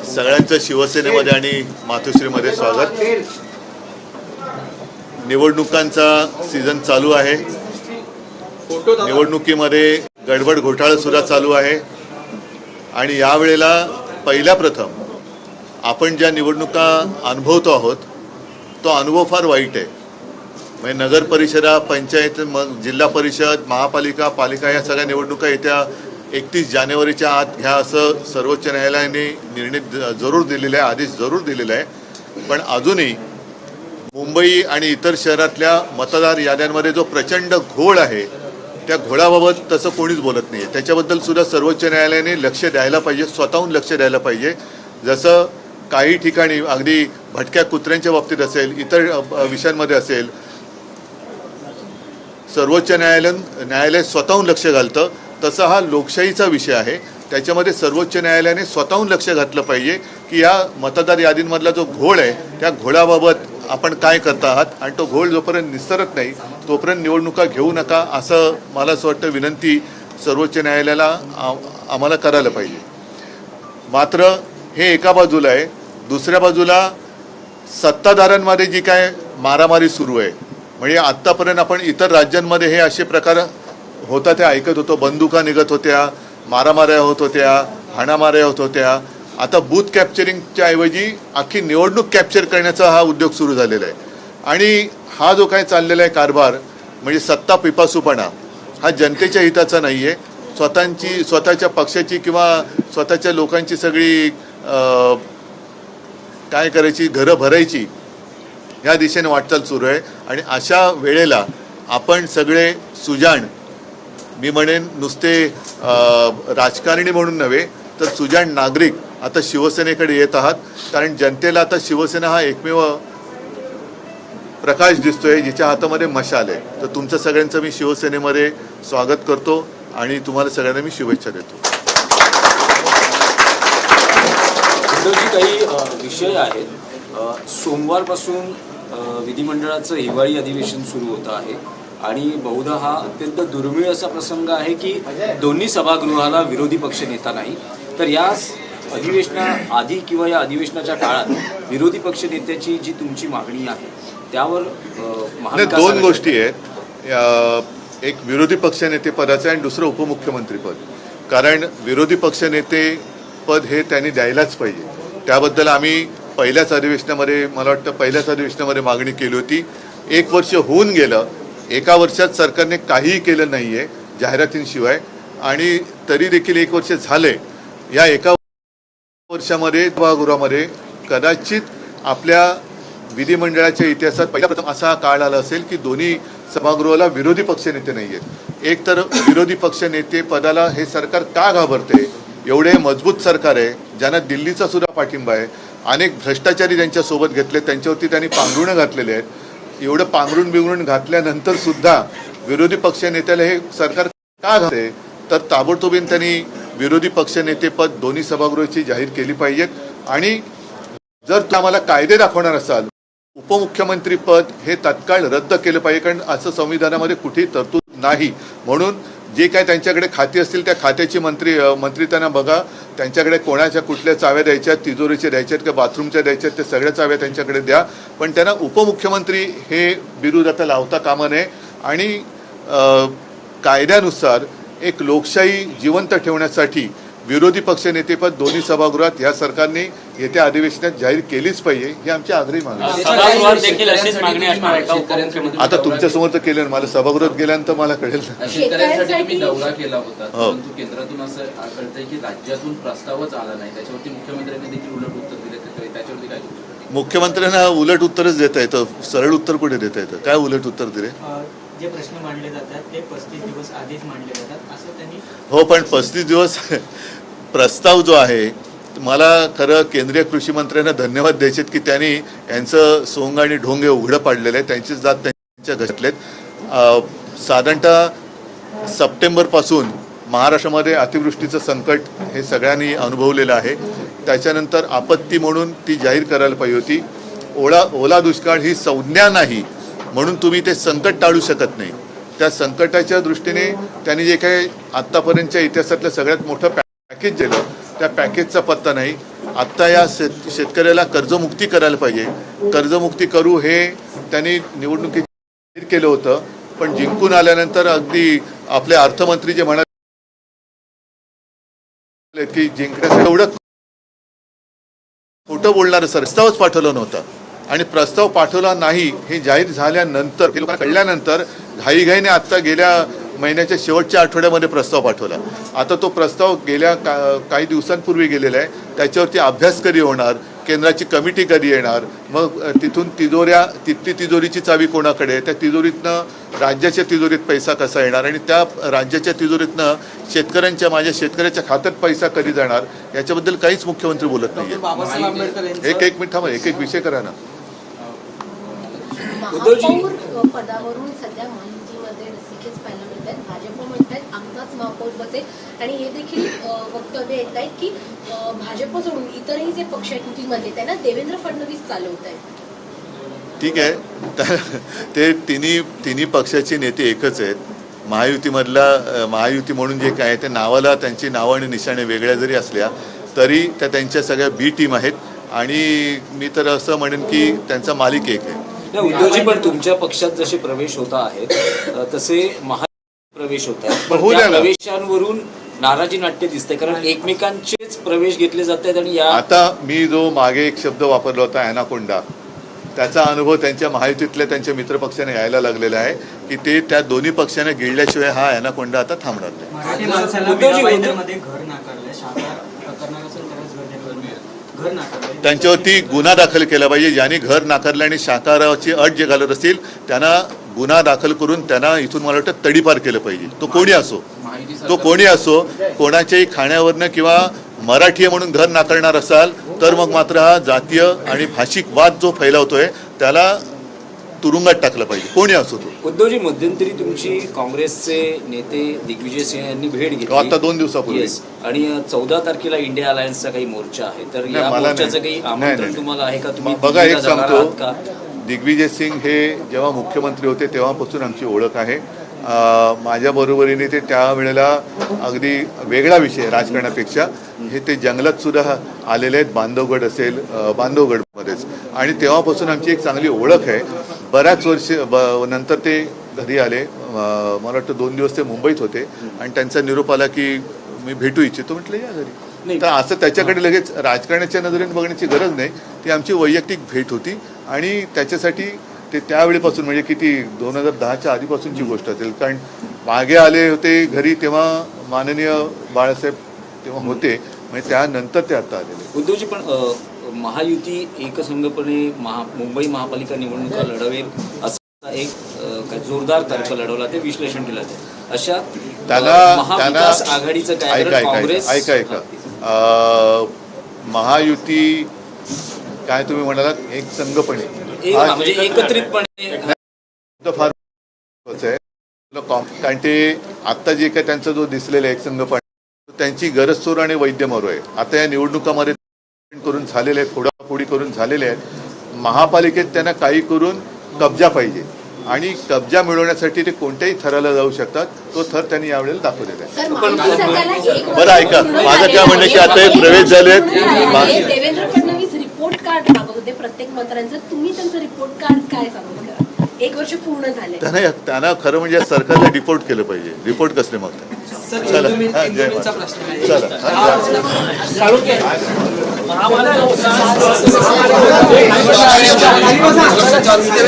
सगळ्यांचं शिवसेनेमध्ये आणि मातोश्रीमध्ये स्वागत। निवडणुकांचा सीझन चालू आहे। निवडणुकीमध्ये गडबड घोटाळा सुद्धा चालू आहे आणि यावेळेला पहिल्या प्रथम आपण ज्या निवडणुका अनुभवतो आहोत तो अनुभव फार वाईट आहे। म्हणजे नगर परिषदा, पंचायत, जिल्हा परिषद, महापालिका, पालिका या सगळ्या निवडणुका येत्या 31 जानेवारीच्या आत ह्या असं सर्वोच्च न्यायालयाने निर्णय जरूर दिलेला आहे, आदेश जरूर दिलेला आहे। पण अजूनही मुंबई आणि इतर शहरातल्या मतदार याद्यांमध्ये जो प्रचंड घोळ आहे त्या घोळाबाबत तसं कोणीच बोलत नाही आहे। त्याच्याबद्दल सुद्धा सर्वोच्च न्यायालयाने लक्ष द्यायला पाहिजे, स्वतःहून लक्ष द्यायला पाहिजे। जसं काही ठिकाणी अगदी भटक्या कुत्र्यांच्या बाबतीत असेल, इतर विषयांमध्ये असेल, सर्वोच्च न्यायालय स्वतःहून लक्ष घालतं, तसा हा लोकशाहीचा विषय आहे। त्याच्यामध्ये सर्वोच्च न्यायालयाने स्वतःहून लक्ष घातलं पाहिजे की या मतदार यादींमधला जो घोळ आहे त्या घोळाबाबत आपण काय करता आहात आणि तो घोळ जोपर्यंत निस्तरत नाही तोपर्यंत निवडणुका घेऊ नका, असं मला असं वाटतं विनंती सर्वोच्च न्यायालयाला आम्हाला करायला पाहिजे। मात्र हे एका बाजूला आहे, दुसऱ्या बाजूला सत्ताधाऱ्यांमध्ये जी काय मारामारी सुरू आहे, म्हणजे आत्तापर्यंत आपण इतर राज्यांमध्ये हे असे प्रकार होता ते ऐकत होतो। बंदुका निघत होत्या, मारामाऱ्या होत होत्या, हाणामाऱ्या होत होत्या। आता बूथ कॅप्चरिंगच्या ऐवजी अख्खी निवडणूक कॅप्चर करण्याचा हा उद्योग सुरू झालेला आहे। आणि हा जो काय चाललेला आहे कारभार, म्हणजे सत्ता पिपासूपणा, हा जनतेच्या हिताचा नाही आहे। स्वतःच्या पक्षाची किंवा स्वतःच्या लोकांची सगळी काय करायची, घरं भरायची ह्या दिशेने वाटचाल सुरू आहे। आणि अशा वेळेला आपण सगळे सुजाण, मी म्हणेन नुसते राजकारणी म्हणून नव्हे तर सुजाण नागरिक आता शिवसेनेकडे येत आहात, कारण जनतेला आता शिवसेना हा एकमेव प्रकाश दिसतोय जिच्या हातामध्ये मशाल आहे। तर तुमचं सगळ्यांचं मी शिवसेनेमध्ये स्वागत करतो आणि तुम्हाला सगळ्यांना मी शुभेच्छा देतो। काही विषय आहेत। सोमवारपासून विधिमंडळाचं हिवाळी अधिवेशन सुरू होतं आहे आणि बहुधा हा अत्यंत दुर्मिळ असा प्रसंग आहे की दोन्ही सभागृहाला विरोधी पक्ष नेता नाही। तर या अधिवेशनाआधी किंवा या अधिवेशनाच्या काळात विरोधी पक्ष नेत्याची जी तुमची मागणी आहे त्यावर दोन गोष्टी आहेत, एक विरोधी पक्षनेते पदाचं आणि दुसरं उपमुख्यमंत्रीपद। कारण विरोधी पक्षनेते पद हे त्यांनी द्यायलाच पाहिजे, त्याबद्दल आम्ही पहिल्याच अधिवेशनामध्ये मागणी केली होती। 1 वर्ष होऊन गेलं, एका वर्षात सरकारने काहीही केलं नाही आहे जाहिरातींशिवाय, आणि तरी देखील 1 वर्ष झाले। या एका वर्षामध्ये सभागृहामध्ये कदाचित आपल्या विधिमंडळाच्या इतिहासात पहिला प्रथम असा काळ आला असेल की दोन्ही सभागृहाला विरोधी पक्षनेते नाही आहेत। एक तर विरोधी पक्षनेते पदाला हे सरकार का घाबरते? एवढे मजबूत सरकार आहे, ज्यांना दिल्लीचा सुद्धा पाठिंबा आहे, अनेक भ्रष्टाचारी त्यांच्यासोबत घेतले, त्यांच्यावरती त्यांनी पांघरुणं घातलेले आहेत। एवढं पांघरुण घातल्यानंतर सुद्धा विरोधी पक्षनेत्याला हे सरकार का घाबरते? तर ताबडतोबीन त्यांनी विरोधी पक्षनेतेपद दोन्ही सभागृहाची जाहीर केली पाहिजेत। आणि जर तुम्ही आम्हाला कायदे दाखवणार असाल, उपमुख्यमंत्री पद हे तात्काळ रद्द केलं पाहिजे, कारण असं संविधानामध्ये कुठेही तरतूद नाही। म्हणून जे काय त्यांच्याकडे खाती असतील त्या खात्याची मंत्री त्यांना बघा, त्यांच्याकडे कोणाच्या कुठल्या चाव्या द्यायच्यात, तिजोरीच्या द्यायच्यात किंवा बाथरूमच्या द्यायच्यात, ते सगळ्या चाव्या त्यांच्याकडे द्या, पण त्यांना उपमुख्यमंत्री हे बिरुद आता लावता कामा नये। आणि कायद्यानुसार एक लोकशाही जिवंत ठेवण्यासाठी विरोधी पक्षनेतेपद दोन्ही सभागृहात या सरकारने येत्या अधिवेशनात जाहीर केलीच पाहिजे, ही आमची आग्रही मागणी आहे। आता तुमच्यासमोर तर केलं, मला सभागृहात गेल्यानंतर मला कळेल। शेतकऱ्यांसाठी मी दौरा केला होता, परंतु केंद्रातून असं कळतंय की राज्यातून प्रस्तावच आला नाही, त्याच्यावरती मुख्यमंत्र्यांनी देखील उलट उत्तर दिले। त्याच्यावरती काय मुख्यमंत्र्यांना उलट उत्तरच देता येतं, सरळ उत्तर कुठे देता येतं? काय उलट उत्तर दिले? जे प्रश्न मांडले जातात ते 35 दिवस आधीच मांडले जातात असं त्यांनी। हो, पण 35 दिवस प्रस्ताव जो आहे, मला खरं केंद्रीय कृषी मंत्र्यांना धन्यवाद द्यायचे की त्यांनी यांचं सोंग आणि ढोंगे उघडं पाडलेलं आहे, त्यांची जात त्यांच्या घातलेत। साधारणतः सप्टेंबरपासून महाराष्ट्रामध्ये अतिवृष्टीचं संकट हे सगळ्यांनी अनुभवलेलं आहे। त्याच्यानंतर आपत्ती म्हणून ती जाहीर करायला पाहिजे होती। ओला दुष्काळ ही संज्ञा नाही म्हणून तुम्ही ते संकट टाळू शकत नाही। त्या संकटाच्या दृष्टीने त्यांनी जे काही आत्तापर्यंतच्या इतिहासातलं सगळ्यात मोठं पॅकेज दिलं, त्या पॅकेजचा पत्ता नाही. आत्ता या शेतकऱ्याला कर्जमुक्ती करायला पाहिजे. कर्जमुक्ती करू हे त्यांनी निवडणुकीत जाहीर केलं होतं, पण जिंकून आल्यानंतर अगदी आपले अर्थमंत्री जे म्हणाले की जिंकण्यासाठी एवढं खोटं बोलणारं सर प्रस्तावच पाठवलं नव्हतं, आणि प्रस्ताव पाठवला नाही हे जाहीर झाल्यानंतर हे लोकांना कळल्यानंतर घाईघाईने आत्ता गेल्या महिन्याच्या शेवटच्या आठवड्यामध्ये प्रस्ताव पाठवला. आता तो प्रस्ताव गेल्या काही दिवसांपूर्वी गेलेला आहे. त्याच्यावरती अभ्यास कधी होणार, केंद्राची कमिटी कधी येणार, मग तिथून तिथली तिजोरीची चावी कोणाकडे, त्या तिजोरीतनं राज्याच्या तिजोरीत पैसा कसा येणार, आणि त्या राज्याच्या तिजोरीतनं माझ्या शेतकऱ्याच्या खात्यात पैसा कधी जाणार, याच्याबद्दल काहीच मुख्यमंत्री बोलत नाहीये. बाबासाहेब आंबेडकर यांचं एक मिनिट थांबा, एक विषय करा ना. महापौर पदावरून सध्या महायुतीमध्ये रस्सीखेच पाहायला मिळत आहेत. भाजप म्हणतात आमचाच महापौर बसेल, आणि हे देखील वक्तव्य येत आहेत की भाजप सोडून इतरही जे पक्ष आहेत युतीमध्ये त्यांना देवेंद्र फडणवीस चालवत आहेत. ठीक आहे, ते तिन्ही पक्षाचे नेते एकच आहेत. महायुती म्हणून जे काय आहे ते नावाला त्यांची नावं आणि निशाणे वेगळ्या जरी असल्या तरी त्या त्यांच्या सगळ्या बी टीम आहेत, आणि मी तर असं म्हणेन की त्यांचा मालिक एक आहे. उद्धवजी, पण तुमच्या पक्षात जसे प्रवेश होत आहेत तसे प्रवेश होत आहेत, पण होऊ त्या द्या ना. प्रवेशांवरून नाराजी नाट्य दिसते, कारण एकमेकांचेच प्रवेश घेतले जात आहेत. आणि आता मी जो मागे एक शब्द वापरला होता ॲनाकोंडा, त्याचा अनुभव त्यांच्या महायुतीतल्या त्यांच्या मित्रपक्षाने यायला लागलेला आहे की ते त्या दोन्ही पक्षाने गिळल्याशिवाय हा ॲनाकोंडा आता थांबणार नाही. मराठी माणसाला मीरा भाईंदरमध्ये घर नाकारलं, शाखा प्रकरणात असेल त्यालाच घर नाकारलं. त्यांच्यावरती गुन्हा दाखल केला पाहिजे. ज्यांनी घर नाकारलं आणि शाकाहाराची अट जे घालत असतील त्यांना गुन्हा दाखल करून त्यांना इथून मला वाटतं तडीपार केलं पाहिजे. तो कोणी असो, कोणाच्याही खाण्यावरनं किंवा मराठी आहे म्हणून घर नाकारणार असाल तर मग मात्र हा जातीय आणि भाषिक वाद जो फैलावतोय त्याला तुरुंगात टाकलं पाहिजे, कोणी असो तो. उद्धवजी, मध्यंतरी तुमची काँग्रेसचे नेते दिग्विजय सिंह यांनी भेट घेतली आता 2 दिवसापूर्वी. Yes. आणि 14 तारखेला इंडिया अलायन्सचा काही मोर्चा आहे, तर या मला मोर्चाचं नाही. काही नाही, आमंत्रण नाही. तुम्हाला आहे का? तुम्ही बघा, एक दिल्लीला जाणार आहात का? सांगतो, दिग्विजय सिंग हे जेव्हा मुख्यमंत्री होते तेव्हापासून आमची ओळख आहे. माझ्या बरोबरीने ते त्यावेळेला अगदी वेगळा विषय राजकारणापेक्षा हे ते जंगलात सुद्धा आलेले आहेत. बांधवगड असेल, बांधवगडमध्येच, आणि तेव्हापासून आमची एक चांगली ओळख आहे. बऱ्याच वर्ष नंतर ते घरी आले. मला वाटतं 2 दिवस ते मुंबईत होते, आणि त्यांचा निरोप आला की मी भेटू इच्छितो. म्हटलं या घरी. तर असं त्याच्याकडे लगेच राजकारणाच्या नजरेने बघण्याची गरज नाही. ती आमची वैयक्तिक भेट होती, आणि त्याच्यासाठी ते त्यावेळेपासून म्हणजे किती 2010च्या आधीपासूनची गोष्ट असेल, कारण मागे आले होते घरी तेव्हा माननीय बाळासाहेब तेव्हा होते, म्हणजे त्यानंतर ते आता आलेले. उद्धवजी, पण महायुती एकसंघपणे मुंबई महापालिका निवडणुका लढवेल असा एक काय जोरदार तर्क लढवला, ते विश्लेषण केलं जातं. अशा महाविकास आघाडीचं काय? काँग्रेस ऐका महायुती काय तुम्ही म्हणालात एक संघपणे म्हणजे एकत्रितपणे फार आहे, कारण ते आत्ता जे काय त्यांचा जो दिसलेला एक संघपणे त्यांची गरज चोर आणि वैद्य मरो आहे. आता या निवडणुकामध्ये करून झालेले आहेत, फोडाफोडी करून झालेले आहेत. महापालिकेत त्यांना काही करून कब्जा पाहिजे, आणि कब्जा मिळवण्यासाठी ते कोणत्याही थराला जाऊ शकतात. तो थर त्यांनी यावेळेला दाखवलेला आहे. सर, महायुती सरकारला 1 वर्ष बरं ऐका, पूर्ण माझं झालेलं काय म्हणणं की आहे. आता हे प्रवेश झालेत. देवेंद्र फडणवीस रिपोर्ट कार्ड मागत होते प्रत्येक मंत्र्यांचं. तुम्ही त्यांचं रिपोर्ट कार्ड काय सांगू शकता? 1 वर्ष पूर्ण झाले. त्यांना खरं म्हणजे सरकारला रिपोर्ट केलं पाहिजे. रिपोर्ट कसले मागतात? चला, जय महाराज. चला.